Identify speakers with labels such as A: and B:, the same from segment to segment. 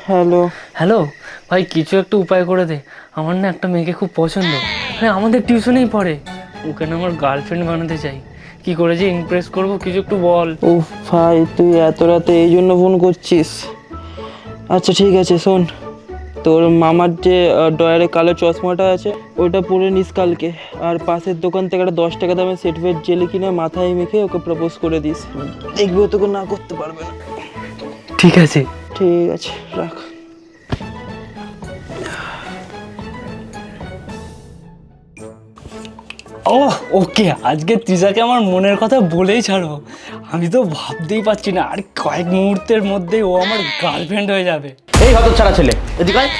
A: Hello.
B: Hello ভাই, কিছু একটা উপায় করে দে। আমার না একটা মেয়েকে খুব পছন্দ, আরে আমাদের টিউশনেই পড়ে। ওকে না আমার গার্লফ্রেন্ড বানাতে চাই। কি করে যে ইমপ্রেস করবো, কিছু একটু বল।
A: ও ভাই, তুই এত রাতে এই জন্য ফোন করছিস? আচ্ছা ঠিক আছে, শোন, তোর মামার যে ডয়ারে কালো চশমাটা আছে ওটা পরে নিস কালকে, আর পাশের দোকান থেকে একটা 10 টাকা দামের সেট ভেট জেলি কিনে মাথায় মেখে ওকে প্রপোজ করে দিস। দেখবি ও তোকে না করতে পারবে না।
B: ঠিক আছে।
A: ঠিক আছে, রাখ।
B: ও ওকে, আজকে তৃষাকে আমার মনের কথা বলেই ছাড়বো। আমি তো ভাবতেই পারছি না, আর কয়েক মুহূর্তের মধ্যেই ও আমার গার্লফ্রেন্ড হয়ে যাবে।
C: এই হতচ্ছাড়া ছেলে, এদিকে আয়।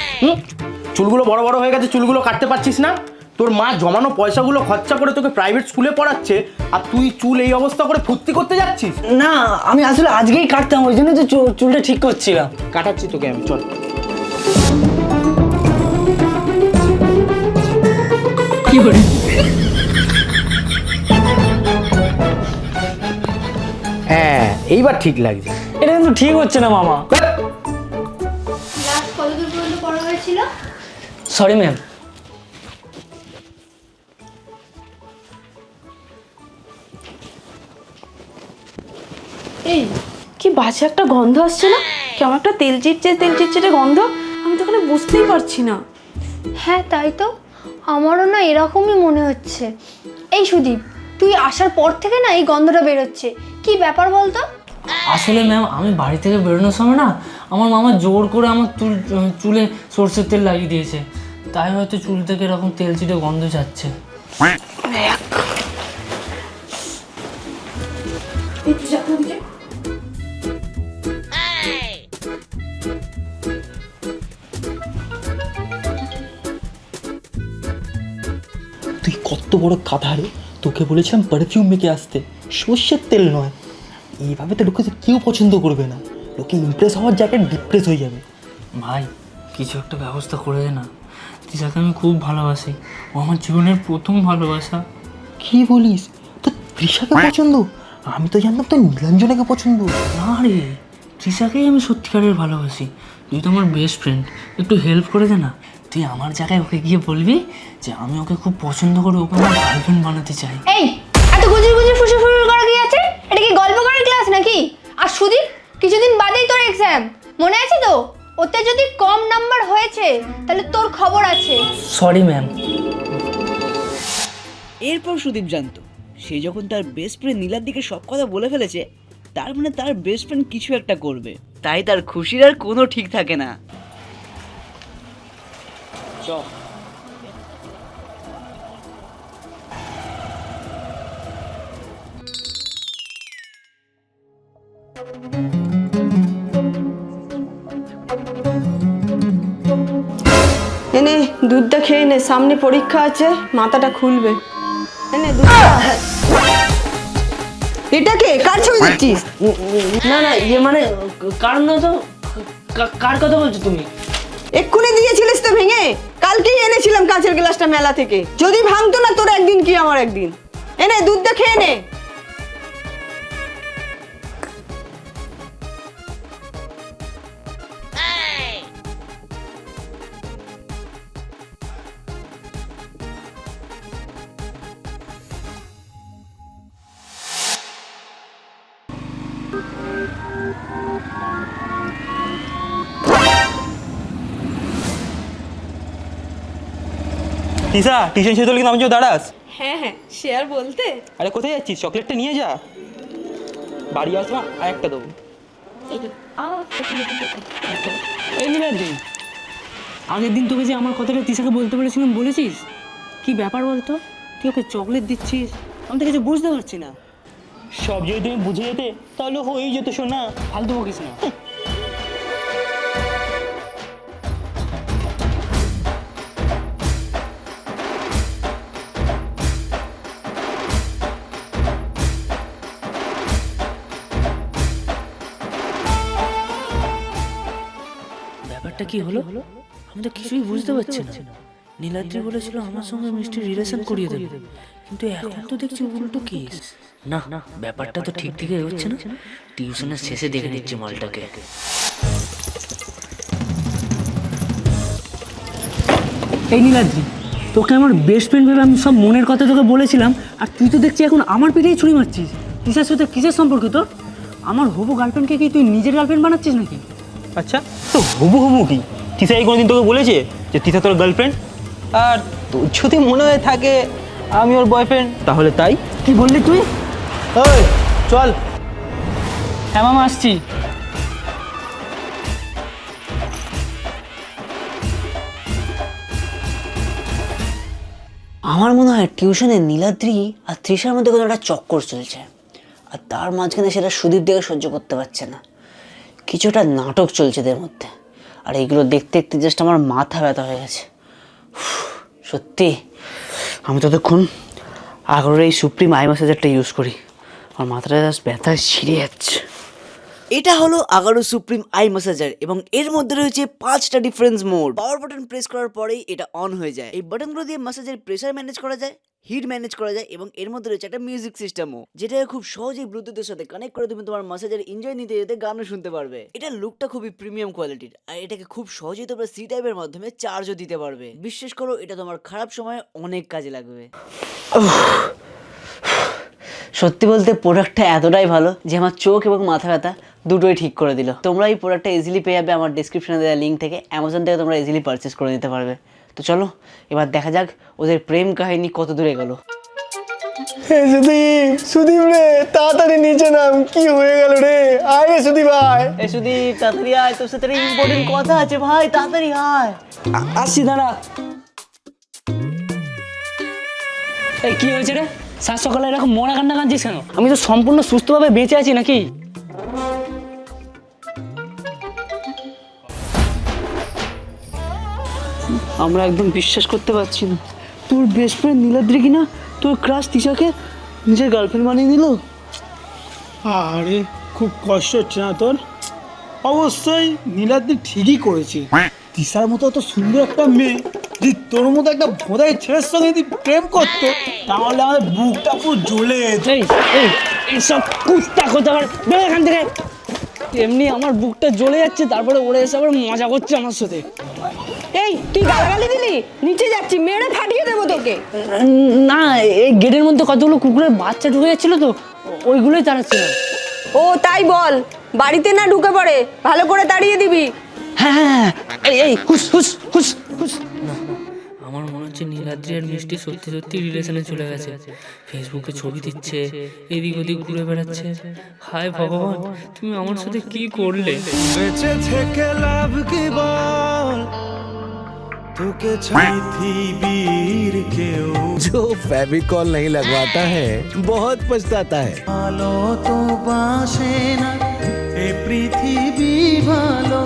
C: চুলগুলো বড় বড় হয়ে গেছে, চুলগুলো কাটতে পারছিস না? তোর মা জমানো পয়সাগুলো খরচা করে তোকে প্রাইভেট স্কুলে পড়াচ্ছে, আর তুই চুল এই অবস্থা করে ফুর্তি করতে যাচ্ছিস?
B: না, আমি আসলে আজকেই কাটতাম, ওই জন্য তো চুলটা ঠিক করছিলাম।
C: কাটাচ্ছি তোকে আমি, চল।
B: কি করে?
C: হ্যাঁ, এইবার ঠিক লাগছে।
B: এটা কিন্তু ঠিক হচ্ছে না মামা।
D: ক্লাস কতদূর পর্যন্ত পড়া হয়েছিল?
B: Sorry ma'am.
E: এই কি বাজে একটা গন্ধ আসছে না? কেমন একটা তেল চিটচিটে গন্ধ। আমি তো এখানে বুঝতেই পারছি না।
D: হ্যাঁ তাই তো, আমারও না এরকমই মনে হচ্ছে। এই সুদীপ, তুই আসার পর থেকে না এই গন্ধটা বেরোচ্ছে, কি ব্যাপার বলতো?
B: আসলে ম্যাম, আমি বাড়ি থেকে বেরোনোর সময় না আমার মামা জোর করে আমার চুলে সর্ষের তেল লাগিয়ে দিয়েছে, তাই হয়তো চুল থেকে এরকম তেল চিটে গন্ধ যাচ্ছে।
A: তুই কত বড় কাঁধা রে! তোকে বলেছিলাম পারফিউম মেখে আসতে, সর্ষের তেল নয়। এইভাবে তো লোকে কেউ পছন্দ করবে না, লোকে ইমপ্রেস হওয়ার জায়গায় ডিপ্রেস হয়ে যাবে।
B: ভাই, কিছু একটা ব্যবস্থা করে দে না। তৃষাকে আমি খুব ভালোবাসি, ও আমার জীবনের প্রথম ভালোবাসা।
A: কি বলিস? তো তৃষাকে পছন্দ? আমি তো জানতাম তোর নীলাঞ্জনাকে পছন্দ।
B: না রে, তৃষাকেই আমি সত্যিকারের ভালোবাসি। তুই তো আমার বেস্ট ফ্রেন্ড, একটু হেল্প করে দে না। তুই আমার জায়গায় ওকে গিয়ে বলবি যে আমি ওকে খুব পছন্দ করে ওকে আমার গার্লফ্রেন্ড বানাতে চাই।
D: এই এত গুজির গুজির ফুসুর ফুসুর করা কি আছে? এটা কি গল্প করার ক্লাস নাকি? আর সুদীপ, কিছুদিন বাদেই তোর এক্সাম, মনে আছে তো? ওতে যদি কম নাম্বার হয়েছে তাহলে তোর খবর আছে।
B: Sorry ma'am.
F: এরপর সুদীপ জানতো সে যখন তার বেস্ট ফ্রেন্ড নীলার দিকে সব কথা বলে ফেলেছে, তার মানে তার বেস্ট ফ্রেন্ড কিছু একটা করবে, তাই তার খুশির আর কোনো ঠিক থাকে না।
E: এনে দুধটা খেয়ে নে, সামনে পরীক্ষা আছে, মাথাটা খুলবে। এনে দুধটা। এটাকে কার ছবি দিচ্ছিস?
B: না না, ইয়ে মানে কার না তো, কার কথা বলছো তুমি?
E: এক্ষুনি দিয়েছিলিস তো ভেঙে। কালকেই এনেছিলাম কাঁচের গ্লাসটা মেলা থেকে, যদি ভাঙতো না তোর একদিন কি আমার একদিন। এনে দুধটা খেয়ে নে।
A: তিশা, টিউশন শেষ হলে কিন্তু আমি দাঁড়াস।
E: হ্যাঁ হ্যাঁ, সে আর বলতে।
A: আরে কোথায় যাচ্ছিস? চকলেটটা নিয়ে যা, বাড়ি আসবা আর একটা দেবো।
B: এই নীলাদ্রি, আগের দিন তোকে যে আমার কথাটা তৃষাকে বলতে বলেছিলাম, বলেছিস? কি ব্যাপার বলতো? তুই ওকে চকলেট দিচ্ছিস, আমি তো কিছু বুঝতে পারছি না।
A: সব যদি তুমি বুঝে যেতে তাহলে হয়েই যেত, শোনা।
B: ফালতু বকিস না। ব্যাপারটা কি হলো? আমি তো কিছুই বুঝতে পারছি না। নীলাদ্রি বলেছিল আমার সঙ্গে মিষ্টির রিলেশন করিয়ে দেবে, কিন্তু এখন তো দেখছি উল্টো কেস। না না, ব্যাপারটা তো ঠিক দিকে এগোচ্ছে না। টিউশনের শেষে দেখে নিচ্ছি মালটাকে। এই নীলাদ্রি, তোকে আমার বেস্ট ফ্রেন্ড ভেবে আমি সব মনের কথা তোকে বলেছিলাম, আর তুই তো দেখছি এখন আমার পিঠেই ছুরি মারছিস। তিশার সাথে কিসের সম্পর্ক তোর? আমার হবু গার্লফ্রেন্ডকে কি তুই নিজের গার্লফ্রেন্ড বানাচ্ছিস নাকি?
A: আচ্ছা, তো হবু হবু কি তিশা এই কোনোদিন তোকে বলেছে যে তিশা তোর গার্লফ্রেন্ড? আর তোর যদি মনে হয়ে থাকে আমি ওর বয়ফ্রেন্ড, তাহলে তাই।
B: কি বললি তুই?
C: ওই চল।
B: হ্যাঁ মামা, আসছি।
F: আমার মনে হয় টিউশনে নীলাদ্রি আর তৃষার মধ্যে কোনো একটা চক্কর চলছে, আর তার মাঝখানে সেটা সুদীপ দেখে সহ্য করতে পারছে না। কিছুটা নাটক চলছে এদের মধ্যে, আর এইগুলো দেখতে দেখতে জাস্ট আমার মাথা ব্যথা হয়ে গেছে। সত্যি আমি ততক্ষণ আগের এই সুপ্রিম আই ম্যাসাজারটা ইউজ করি, আমার মাথাটা জাস্ট ব্যথায় ছিঁড়ে যাচ্ছে। এটা হলো আগারো সুপ্রিম আই ম্যাসাজার এবং এর মধ্যে রয়েছে 5টা difference mode. Power button press করার পরেই এটা অন হয়ে যায়। এই বাটনগুলো দিয়ে ম্যাসাজের প্রেসার ম্যানেজ করা যায়, হিট ম্যানেজ করা যায় এবং এর মধ্যে রয়েছে একটা মিউজিক সিস্টেমও, যেটা খুব সহজেই ব্লুটুথের সাথে কানেক্ট করে তুমি তোমার ম্যাসাজের এনজয় নিতে যেতে গানও শুনতে পারবে। এটা লুকটা খুবই প্রিমিয়াম কোয়ালিটির, আর এটাকে খুব সহজেই তোমরা সি টাইপের মাধ্যমে চার্জও দিতে পারবে। বিশ্বাস করো, এটা তোমার খারাপ সময়ে অনেক কাজে লাগবে। সত্যি বলতে প্রোডাক্টটা এতটাই ভালো যে আমার চোখ এবং মাথা ব্যথা দুটোই ঠিক করে দিল। তোমরা এই প্রোডাক্টটা ইজিলি পেয়ে যাবে আমার ডিসক্রিপশনে দেওয়া লিঙ্ক থেকে। অ্যামাজন থেকে তোমরা ইজিলি পারচেস করে নিতে পারবে। তো চলো এবার দেখা যাক ওদের প্রেম কাহিনী কত দূরে গেল।
G: সুদীপ, সুদীপ রে, তাড়াতাড়ি নিচে নাম, কি হয়ে গেল রে? আয় রে সুদীপ, আয়।
F: এই সুদীপ, তাড়াতাড়ি আয়, তোর সাথে একটা ইম্পর্টেন্ট কথা আছে ভাই, তাড়াতাড়ি আয়।
B: আসছি, দাঁড়া। এই কি হয়েছে রে? সাত সকালে এরকম মরা কান্না কাঁদছিস কেন? আমি তো সম্পূর্ণ সুস্থভাবে বেঁচে আছি নাকি?
F: আমরা একদম বিশ্বাস করতে পারছি না, তোর বেস্ট ফ্রেন্ড নীলাদ্রি কিনা তোর ক্রাশ তিশাকে নিজের গার্লফ্রেন্ড বানিয়ে দিল।
G: আরে খুব কষ্ট হচ্ছে না তোর? অবশ্যই নীলাদ্রি ঠিকই করেছে। তিশার মতো এত সুন্দর একটা মেয়ে যদি তোর মতো একটা ভোদাই ছেলের সঙ্গে যদি প্রেম করতো, তাহলে আমাদের বুকটা পুরো জ্বলে যেত।
B: এইসব কুত্তা কোথাকার, বের এখান থেকে। এমনি আমার বুকটা জ্বলে যাচ্ছে, তারপরে ওরা এসে আবার মজা করছে আমার সাথে।
E: এই তুই গালাগালি দিলি, নিচে যাচ্ছি, মেরে ফাটিয়ে দেবো তোকে।
B: না, এই গেটের মধ্যে কতগুলো কুকুরের বাচ্চা ঢুকে যাচ্ছিল তো, ওইগুলোই তাড়াচ্ছিলাম।
E: ও তাই বল, বাড়িতে না ঢুকে পড়ে, ভালো করে তাড়িয়ে দিবি।
B: হ্যাঁ হ্যাঁ, এই হুস হুস হুস হুস। আমার মনে হচ্ছে নীলাদ্রি আর মিষ্টি সত্যি সত্যি রিলেশনে চলে গেছে। ফেসবুকে ছবি দিচ্ছে, এদিক ওদিক ঘুরে বেড়াচ্ছে। হায় ভগবান, তুমি আমার সাথে কি করলে?
H: বেঁচে থেকে লাভ কি বল, তোকে পৃথিবীর কেউ जो फेविकॉल नहीं लगवाता है बहुत पछताता है। ভালো তো বাসে না এ পৃথিবী ভালো।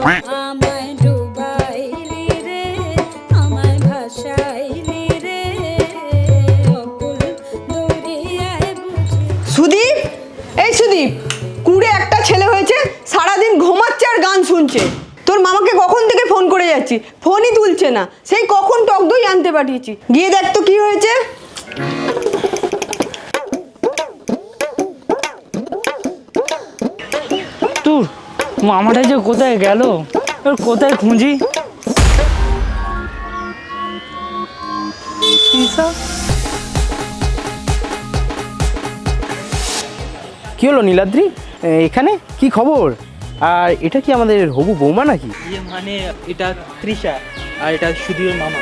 I: আমায় ডুবাইলি রে, আমায় ভাসাইলি রে, অকুল দরিয়ায় বুঝি।
E: সুদীপ, এই সুদীপ, কুড়ে একটা ছেলে হয়েছে, সারাদিন ঘুমাচ্ছে আর গান শুনছে। তোর মামাকে কখন থেকে ফোন করে যাচ্ছি, ফোনই তুলছে না। সেই কখন টক দই আনতে পাঠিয়েছি, গিয়ে দেখ তো কি হয়েছে।
B: তোর মামাটা যে কোথায় গেল, ওর কোথায় খুঁজি?
C: কি হলো নীলাদ্রি, এখানে কি খবর? আর এটা কি আমাদের হবু বৌমা নাকি?
A: মানে এটা তৃষা আর এটা সুধীরের মামা।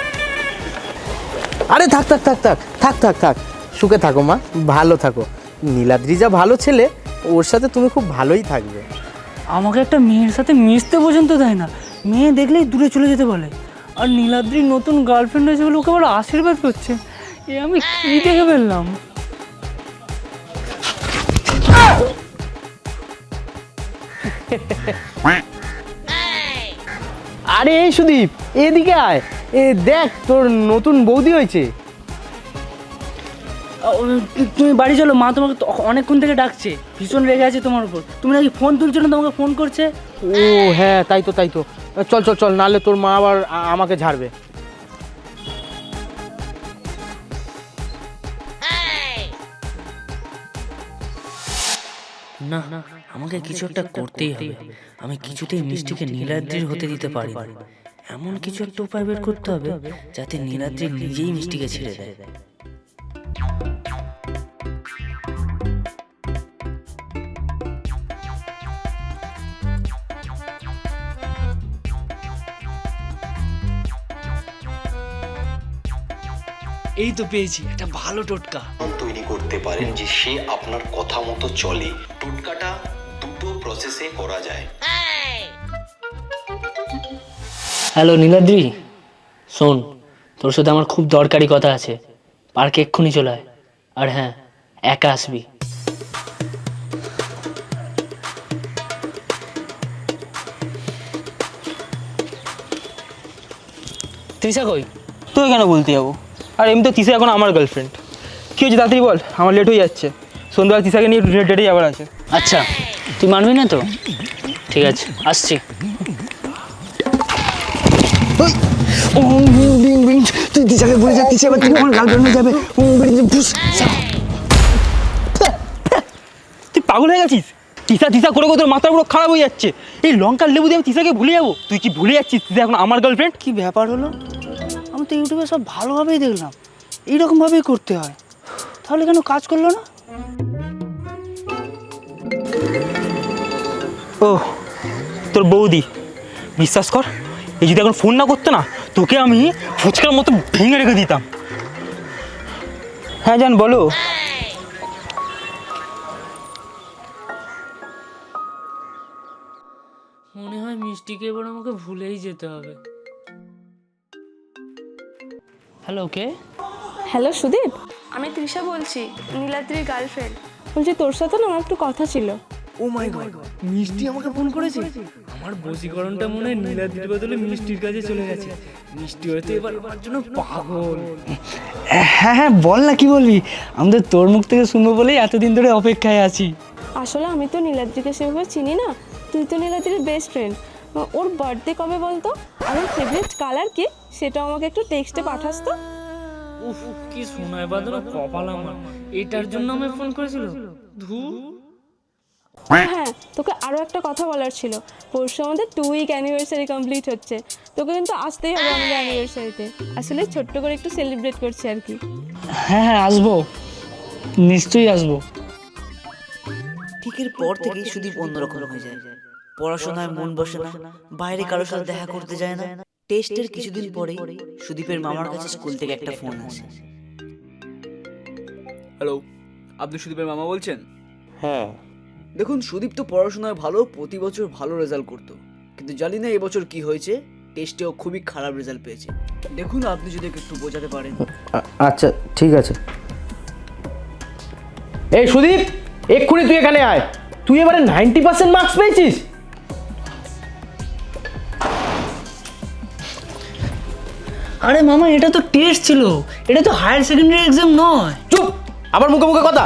C: আরে থাক থাক থাক থাক থাক থাক থাক, সুখে থাকো মা, ভালো থাকো। নীলাদ্রি যা ভালো ছেলে, ওর সাথে তুমি খুব ভালোই থাকবে।
B: আমাকে একটা মেয়ের সাথে মিশতে পর্যন্ত দেয় না, মেয়ে দেখলেই দূরে চলে যেতে বলে। আর নীলাদ্রির নতুন গার্লফ্রেন্ড হয়েছে বলে ওকে আবার আশীর্বাদ করছে। এ আমি কি দেখে ফেললাম?
C: আরে এই সুদীপ, এদিকে আয়, এ দেখ তোর নতুন বৌদি হয়েছে।
B: তুমি বাড়ি চলো, মা তোমাকে অনেকক্ষণ থেকে ডাকছে, ভীষণ রেগে আছে তোমার উপর। তুমি নাকি ফোন তুলছো না, তোমাকে ফোন করছে।
C: ও হ্যাঁ, তাই তো তাই তো, চল চল চল, নাহলে তোর মা আবার আমাকে ঝাড়বে।
B: না, আমাকে কিছু একটা করতেই হবে। আমি কিছুতেই মিষ্টিকে নীলাদ্রির হতে দিতে পারি না। এমন কিছু একটা উপায় বের করতে হবে যাতে নীলাদ্রি নিজেই মিষ্টিকে ছেড়ে দেয়। এই তো পেয়েছি একটা ভালো টোটকা।
J: তৈরি করতে পারেন যে সে আপনার কথা মতো চলে। টোটকাটা দুটো প্রসেসে করা যায়।
B: হ্যালো নীলাদ্রি, শোন, তোর সাথে আমার খুব দরকারি কথা আছে। পার্কে এক্ষুনি চলে আয়। আর হ্যাঁ, একা আসবি। তৃষা কই?
A: তুই কেন বলতে যাবো? আর এমনি তো তিশা এখন আমার গার্লফ্রেন্ড। কী হয়েছে তাড়াতাড়ি বল, আমার লেট হয়ে যাচ্ছে। সন্ধ্যাবেলা তিশাকে নিয়ে ডেটে যাবার আছে।
B: আচ্ছা, তুই মানবি না তো? ঠিক আছে, আসছি।
G: তুই দিশাকে বলে যা, দিশা এবার তুমি আমার গার্লফ্রেন্ড হয়ে যাবে।
A: তুই পাগল হয়ে গেছিস? তিশা তিশা করে তোর মাথা পুরো খারাপ হয়ে যাচ্ছে। এই লঙ্কার লেবু দিয়ে আমি তিশাকে ভুলে যাবো? তুই কি ভুলে যাচ্ছিস তিশা এখন আমার গার্লফ্রেন্ড?
G: কি ব্যাপার হলো? আমি তো ইউটিউবে সব ভালোভাবেই দেখলাম, এইরকমভাবেই করতে হয়। তাহলে কেন কাজ করলো না?
A: ও, তোর বৌদি। বিশ্বাস কর, এই যদি এখন ফোন না করতো না, তোকে আমি ফুচকার মতো ভেঙে রেখে দিতাম। হ্যাঁ জান, বলো।
B: মনে হয় মিষ্টিকে এবার আমাকে ভুলেই যেতে হবে। হ্যালো, কে?
K: হ্যালো সুদীপ, আমি তৃষা বলছি, নীলাদ্রির গার্লফ্রেন্ড। বলছি তোর সাথে না আমার একটু কথা ছিল।
G: ও মাই গড, মিষ্টি আমাকে ফোন করেছে।
B: আমার বশীকরণটা মনে হয় নীলাদ্রির বদলে মিষ্টির কাছে চলে গেছে। মিষ্টি হয়তো এবার আমার জন্য পাগল।
G: হ্যাঁ হ্যাঁ, বল না কি বলবি। আমাদের তোর মুখ থেকে শুনবো বলেই এতদিন ধরে অপেক্ষায় আছি।
K: আসলে আমি তো নীলাদ্রিকে সেভাবে চিনি না, তুই তো নীলাদ্রির বেস্ট ফ্রেন্ড। ওর বার্থডে কবে বলতো, আর ওর ফেভারিট কালার কি সেটাও আমাকে একটু টেক্সটে পাঠাস তো।
B: উফ, কি শোনায় বাদল কপাল আমার। এটার জন্য আমি ফোন করেছিল? ধুর।
K: হ্যাঁ, তোকে আরও একটা কথা বলার ছিল। পরশু আমাদের 2 উইক অ্যানিভার্সারি কমপ্লিট হচ্ছে। তোকে কিন্তু আসতেই হবে আমাদের অ্যানিভার্সারিতে। আসলে ছোট্ট করে একটু সেলিব্রেট করছি আর কি।
G: হ্যাঁ হ্যাঁ, আসবো, নিশ্চয়ই আসবো।
F: ঠিকের পর থেকেই সুদীপ অন্যরকম হয়ে যায়। পড়াশোনায় মন বসে না, বাইরে কারোর সাথে দেখা করতে যায় না। টেস্টের কিছুদিন পরেই সুদীপের মামার কাছে স্কুল থেকে একটা ফোন আসে।
L: হ্যালো, আপনি সুদীপের মামা বলছেন?
J: হ্যাঁ,
L: দেখুন, সুদীপ তো পড়াশোনায় ভালো, প্রতি বছর ভালো রেজাল্ট করতো, কিন্তু জানি না এবছর কি হয়েছে, টেস্টেও খুবই খারাপ রেজাল্ট পেয়েছে। দেখুন, আপনি যদি একটু বোঝাতে পারেন।
C: আচ্ছা ঠিক আছে। এই সুদীপ, এক্ষুনি তুই এখানে আয়। তুই এবারে 90% মার্কস পেয়েছিস।
G: আরে মামা, এটা তো টেস্ট ছিল, এটা তো হায়ার সেকেন্ডারি এক্সাম নয়।
C: চুপ, আবার মুখে মুখে কথা।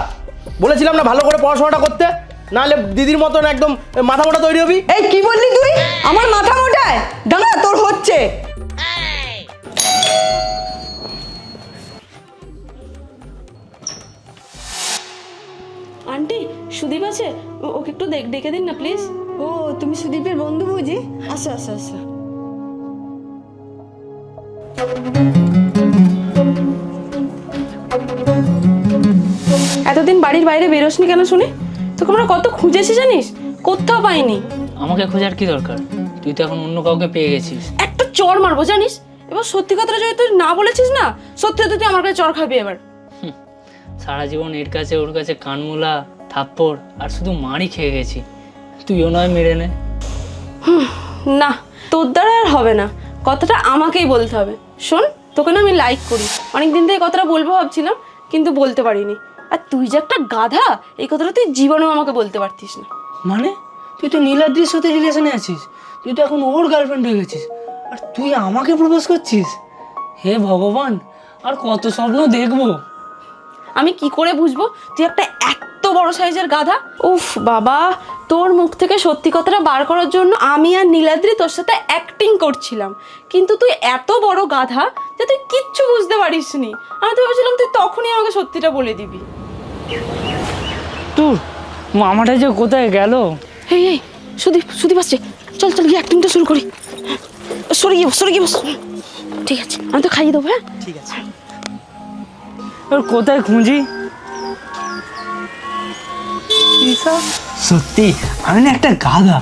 C: বলেছিলাম না ভালো করে পড়াশোনাটা করতে, নাহলে দিদির মতন একদম মাথা মোটা তৈরি হবি।
E: এই কি বললি তুই? আমার মাথা মোটায়? দাঁড়া, তোর হচ্ছে।
K: আন্টি, সুদীপ আছে? ওকে একটু ডেকে দিন না প্লিজ।
E: ও, তুমি সুদীপের বন্ধু বুঝি? আসো আসো আসো।
K: এতদিন বাড়ির বাইরে বেরোসনি কেন শুনে? তোকে আমরা কত খুঁজেছি জানিস, কোথাও পাইনি।
B: আমাকে খোঁজার কি দরকার? তুই তো এখন অন্য কাউকে পেয়ে গেছিস।
K: একটা চড় মারবো জানিস। এবার সত্যি কথাটা যদি তুই না বলেছিস না, সত্যি সত্যি তুই আমার কাছে চড় খাবি এবার।
B: সারা জীবন এর কাছে ওর কাছে কানমুলা, থাপ্পড় আর শুধু মারই খেয়ে গেছি। তুইও নয় মেরে নে।
K: না, তোর দ্বারা আর হবে না, কথাটা আমাকেই বলতে হবে। শোন, তোকে না আমি লাইক করি, অনেকদিন থেকে কথাটা বলবো ভাবছিলাম, কিন্তু বলতে পারিনি। আর তুই যে একটা গাধা, এই কথাটা তুই জীবনেও আমাকে বলতে পারতিস না।
G: মানে তুই তো নীলাদ্রির সাথে রিলেশনে আছিস, তুই তো এখন ওর গার্লফ্রেন্ড হয়ে গেছিস, আর তুই আমাকে প্রপোজ করছিস? হে ভগবান, আর কত স্বপ্ন দেখবো।
K: আমি কি করে বুঝবো তুই একটা এত বড় সাইজের গাধা? উফ বাবা, তোর মুখ থেকে সত্যি কথাটা বার করার জন্য আমি আর নীলাদ্রি তোর সাথে অ্যাক্টিং করছিলাম, কিন্তু তুই এত বড় গাধা যে তুই কিচ্ছু বুঝতে পারিসনি। আমি তো ভেবেছিলাম তুই তখনই আমাকে সত্যিটা বলে দিবি।
G: তোর মামাটা যে কোথায় গেল?
K: এই সুদীপ আসছে, চল চল গিয়ে অ্যাক্টিংটা শুরু করি। সরে গিয়ে বস। ঠিক আছে, আমি তো খাইয়ে দেবো। হ্যাঁ
B: ঠিক আছে। ওর কোথায় খুঁজি? সত্যি আমি না একটা গাধা,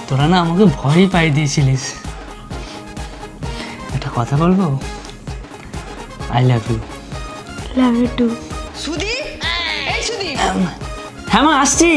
B: তোরা না আমাকে ভয়ই পাই দিয়েছিলিস। একটা কথা বলবো, I love you.
K: Love you too.
E: Sudip, এই সুদীপ,
B: হ্যাঁ মা, আসছি।